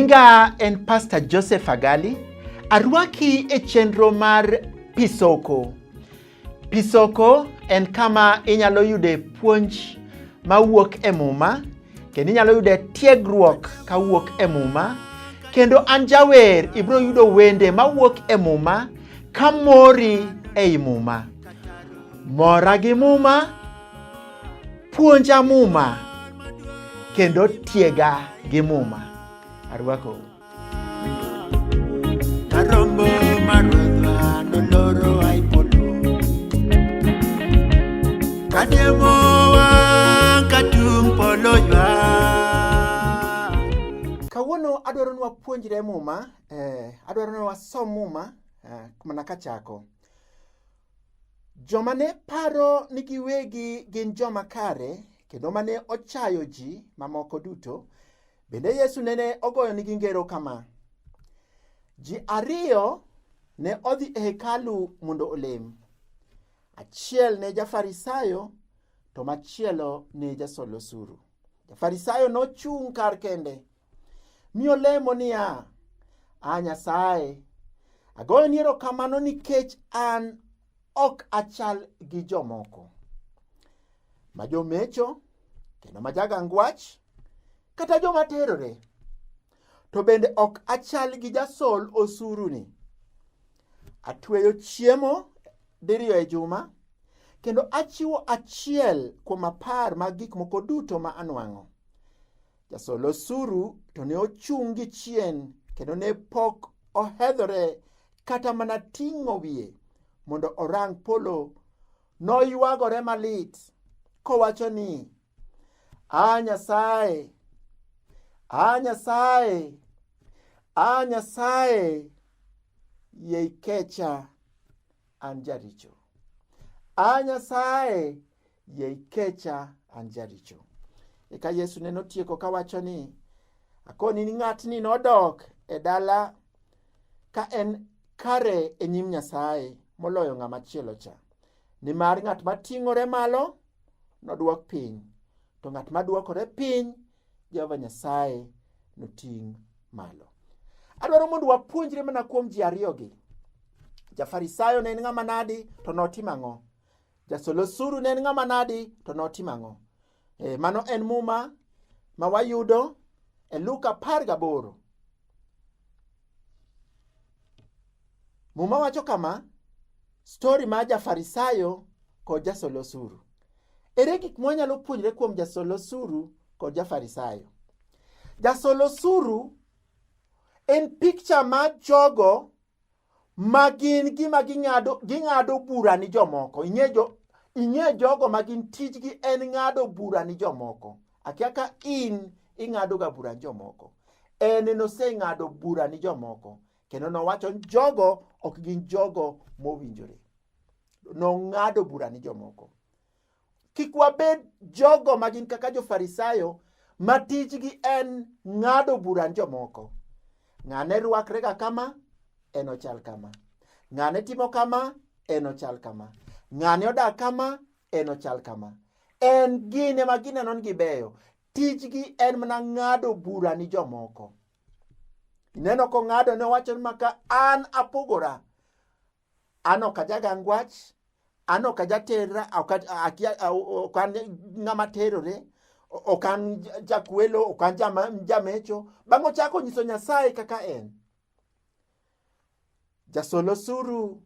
Nyinga en Pastor Joseph Agali. Arwaki e chenro mar Pisoko. Pisoko en kama inyalo yude puonj mawuok e muma, kendo inyalo yude tiegruok kawuok e muma, kendo an jawer ibro yudo wende mawuok e muma kamori ei muma. Mora gi muma, puonja muma, kendo tiega gi muma. Arwako. Karombo marwadha noloro aipolo Kademo katung polo ywa. Kawuono adwaro ni wapuonjre muma, adwaro ni wasom muma mana kachako. Joma ne paro ni giwegi gin joma kare, kendo mane ochayo ji mamoko duto, bende Yesu nene ogoyo nigi ngero kama. Ji ariyo ne odhi e hekalu mondo olem. Achiel ne jafarisayo, to machielo ne jasol osuru. Jafarisayo nochung' kar kende, mi olemo niya, Nyasaye, agoyo ni erokamano nikech an ok achal gi jomoko, ma jomecho, kendo ma jagangwach, kata joma terore, to bende ok achal gi jasol osuru ni. Atweyo chiemo diriyo e juma, kendo achiwo achiel kuom 10 mag gik moko duto ma anwang'o. Jasol osuru to ne ochung' gi chien, kendo ne pok ohedhore kata mana ting'o wiye mondo orang polo. Noywagore malit kowacho ni, Nyasaye, Nyasaye, Nyasaye, yie ikecha an jaricho. Nyasaye, yie ikecha an jaricho. Eka Yesu ne notieko kawacho ni, akoni ni ng'atni nodok e dala ka en kare e nyim Nyasaye moloyo ng'ama chielo cha. Nimar ng'at mating'ore malo nodwok piny, to ng'at madwokore piny Jehova Nyasaye noting' malo. Adwaro mondo wapuonjre mana kuom ji ariyogi. Jafarisayo ne en ng'ama nadi to notimo ang'o? Jasol osuru ne en ng'ama nadi to notimo ang'o? Mano en muma ma wayudo e Luka 18. Muma wacho kama, story ma jafarisayo kod jasol osuru. Ere gik mwanyalo puonjre kuom jasol osuru kod jafarisayo? Jasol osuru en picture ma jogo ma gin gima ging'ado bura ni jomoko. Ing'e jogo ma gin tijgi en ng'ado bura ni jomoko. Akia ka in ing'ado ga bura ni jomoko. En noseng'ado bura ni jomoko. Kendo nowacho ni jogo ok gin jogo mowinjore. Nong'ado bura ni jomoko. Kik wabed jogo ma gin kaka jofarisayo ma tijgi en ng'ado bura ni jomoko. Ng'ane rwakrega kama, en ochal kama. Ng'ane timo kama, en ochal kama. Ng'ane odak kama, en ochal kama. En gine ma gineno ni gibeyo. Tijgi en mana ng'ado bura ni jomoko. Ineno ko ng'ado ne wacho ni maka an apogora. An ok ajagangwach, an ok ajatera, ok an ng'ama terore, ok an jakwelo, ok an jamecho. Bang' ochako nyiso Nyasaye kaka en. Jasol osuru,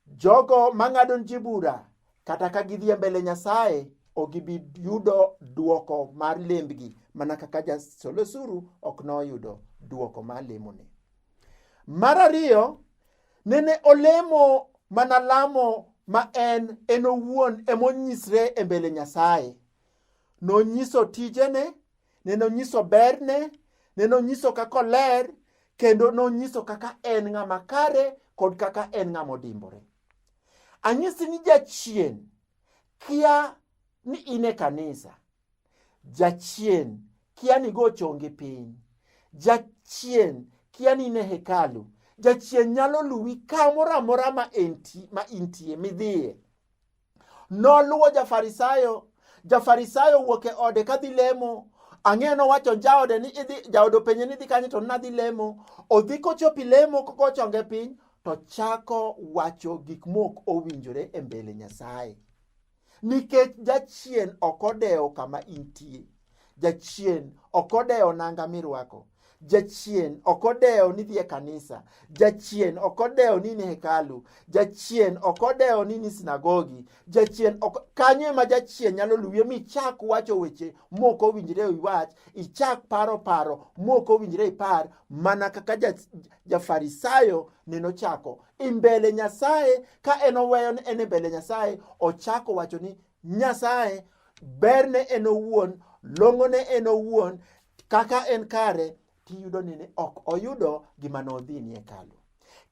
jogo mang'ado ji bura, kata ka gidhi mbele Nyasaye, ogibi yudo duoko mar lembgi, mana kaka jasol osuru ok noyudo duoko mar lemone. Mar ariyo, nene olemo mana lamo ma en owuon emonyisre e mbele Nyasaye. Nonyiso tijene, nonyiso berne, nonyiso kaka oler, kendo nonyiso kaka en ng'ama kare kod kaka en ng'ama odimbore. Anyisi ni jachien kia ni ine kanisa. Jachien kia ni go chonge piny. Jachien kia ni ine hekalu. Jachien nyalo luwi kamoro amora ma intie midhiye. Noluwo jafarisayo. Jafarisayo wuok e ode kadhi lemo. Ang'eyo nowacho jaode ni jaode openje ni idhi kanye, to nadhi lemo. Odhi kochopi lemo kochonge piny to chako wacho gik mok owinjore e mbele Nyasaye. Nikech jachien ok odewo kama intie. Jachien ok odewo nanga mirwako. Jachien ok odewo ni dhi e kanisa. Jachien ok odewo ni ni hekalu. Jachien ok odewo ni ni sinagogi. Jachien kanyo ema jachien nyalo luwie michak wacho weche mok owinjore iwach, ichak paro mok owinjore ipar, mana kaka jafarisayo neno chako imbele Nyasaye. Ka en oweyo en e mbele Nyasaye, ochako wacho ni Nyasaye berne en owuon, long'one en owuon, kaka en kare. Tiyudo ni ok oyudo gima nodhi ni hekalu.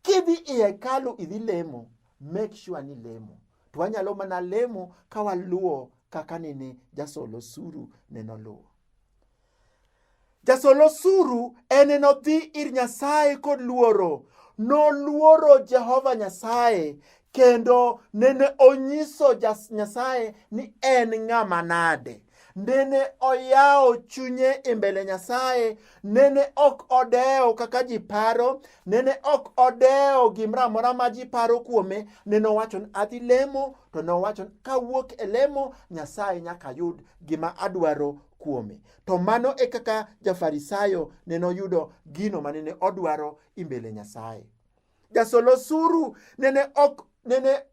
Kidhi i hekalu idhi lemo, make sure ni lemo. To wanyalo mana lemo ka waluwo kaka nene jasol osuru neno luwo. Jasol osuru en nodhi ir Nyasaye kod luoro. Noluoro Jehova Nyasaye kendo nene onyiso Nyasaye ni en ng'ama nade. Nene oyawo chunye e mbele Nyasaye. Nene ok odewo kaka ji paro. Nene ok odewo gimramora ma ji paro kuome. Nene owacho ni adhi lemo, to ne owacho ni kawuok e lemo Nyasaye nyaka yud gima adwaro kuome. To mano e kaka jafarisayo nene oyudo gino manene odwaro e mbele Nyasaye. Jasol osuru nene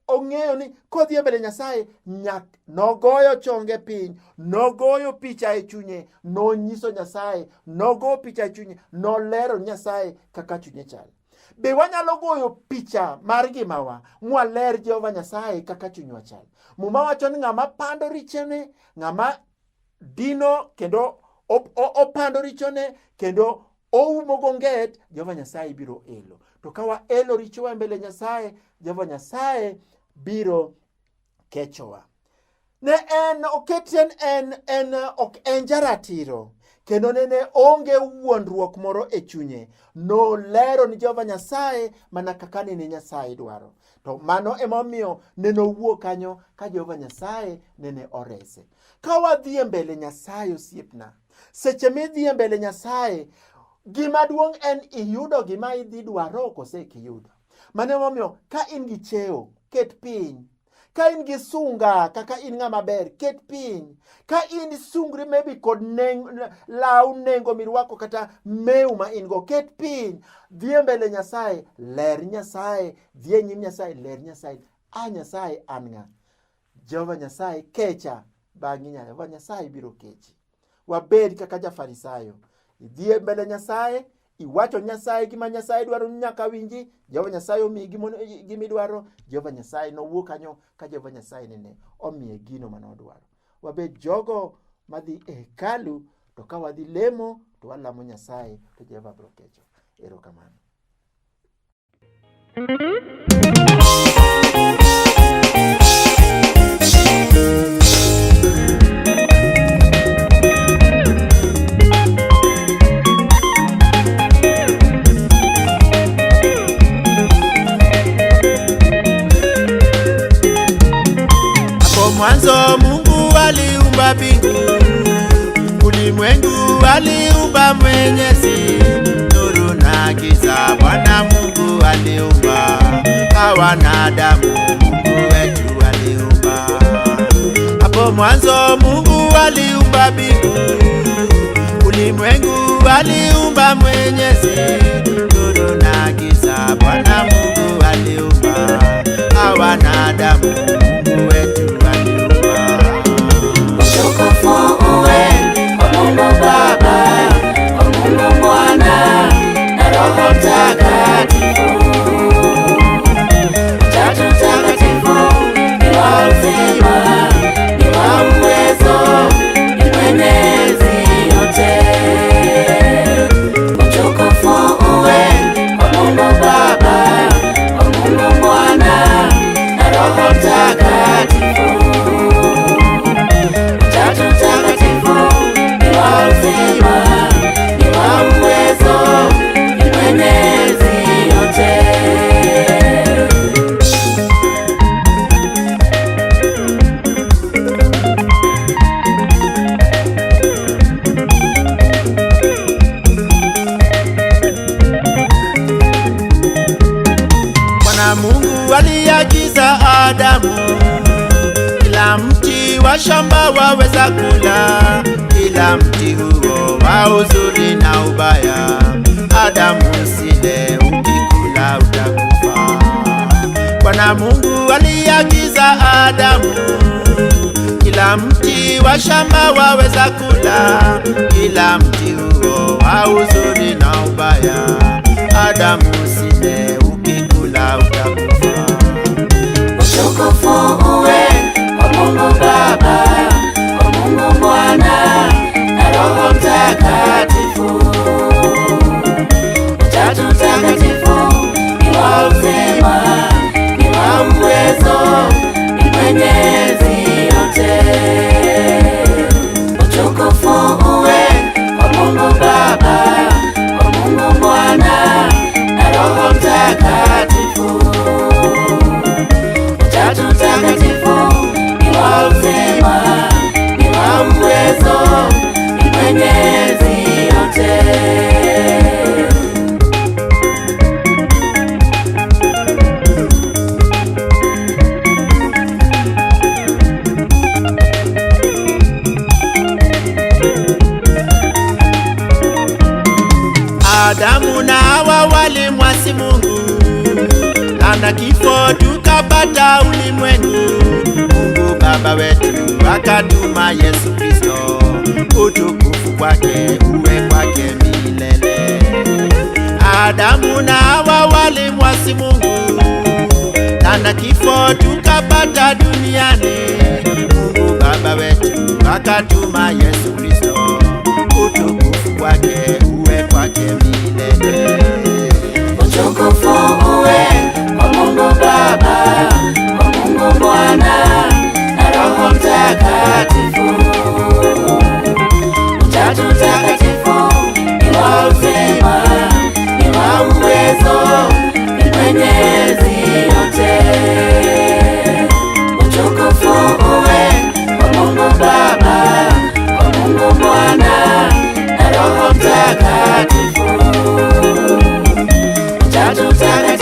ong'eyo ni kodhi e mbele Nyasaye nogoyo chonge piny, nogoyo picha e chunye, nonyiso Nyasaye, nogo picha e chunye, nolero Nyasaye kaka chunye chal. Be wanyalo goyo picha mar gimawa mwaler Jehova Nyasaye kaka chunywa chal? Muma wacho ni ng'ama pando richone, ng'ama dino kendo opando richone kendo oumo gonget, Jehova Nyasaye biro elo. To kawa elo richowa mbele Nyasaye, Jehova Nyasaye biro kechowa. Ne en oketen ok en jaratiro, kendo nene onge wuondruok moro e chunye. Nolero ni Jehova Nyasaye mana kaka nene Nyasaye dwaro. To mano emomiyo nene owuok kanyo ka Jehova Nyasaye nene orese. Kawa dhi mbele Nyasaye osiepna, seche midhi e mbele Nyasaye, gima duong' en iyudo gima idhi dwaro kose kiyudo. Mano emomiyo ka in gi cheo, ket piny. Ka in gi sunga kaka in ng'ama ber, ket piny. Ka in sungri maybe kod law nengo mirwako kata meu ma in go, ket piny. Dhi mbele Nyasaye, ler Nyasaye, dhi nyim Nyasaye, ler Nyasaye. Nyasaye an ng'a? Jehova Nyasaye kecha, bang'i Jehova Nyasaye biro kechi. Wabed kaka jafarisayo. Idhi mbele Nyasaye, iwacho Nyasaye gima Nyasaye dwaro nyaka winji. Jehova Nyasaye omiye gima idwaro. Jehova Nyasaye nowuok kanyo ka Jehova Nyasaye nene omiye gino mane odwaro. Wabed jogo madhi e hekalu, to ka wadhi lemo to walamo Nyasaye, to Jehova biro kecho. Erokamano. Mwanzo Mungu aliumba mbingu, ulimwengu aliumba Mwenyezi, nuru na giza Bwana Mungu aliumba, Hawa na Adamu Mungu wetu aliumba. Hapo mwanzo Mungu aliumba mbingu, ulimwengu aliumba Mwenyezi, nuru na giza Bwana Mungu aliumba, Hawa na Adamu Mungu wetu. Mungu Baba, Mungu Mwana na Roho Mtakatifu. Utatu Mtakatifu ni wa uzima, ni wa uwezo, ni mwenyezi yote. Utukufu uwe kwa Mungu Baba, Bwana Mungu aliagiza Adamu, kila mti wa shamba waweza kula, kila mti huo wa uzuri na ubaya. Adamu usile, ukikula utakufa. Bwana Mungu aliagiza Adamu, kila mti wa shamba waweza kula, kila mti huo wa uzuri na ubaya. Adamu usile, ukikula utakufa. Utukufu uwe kwa Mungu Baba, kwa Mungu Mwana na Roho Mtakatifu. Utatu Mtakatifu ni wa uzima, ni wa uwezo, ni Mwenyezi yote. Utukufu uwe kwa Mungu Baba, kwa Mungu Mwana na Roho Mtakatifu. Utatu Mtakatifu ni wa uzima, ni wa uwezo, ni Mwenyezi yote. Adamu na Hawa walimwasi Mungu, na kifo tukapata ulimwengu. Mungu Baba wetu akatuma Yesu Kristo, utukufu kwake uwe kwake milele. Adamu na Hawa walimwasi Mungu, na kifo tukapata duniani. Mungu Baba wetu akatuma Yesu Kristo, utukufu kwake uwe kwake milele. Utukufu uwe kwa Mungu Baba, kwa Mungu Mwana na Roho Mtakatifu. Utatu Mtakatifu ni wa uzima, ni wa uwezo, ni Mwenyezi yote. Utukufu uwe kwa Mungu Baba, kwa Mungu Mwana na Roho Mtakatifu. Utatu Mtakatifu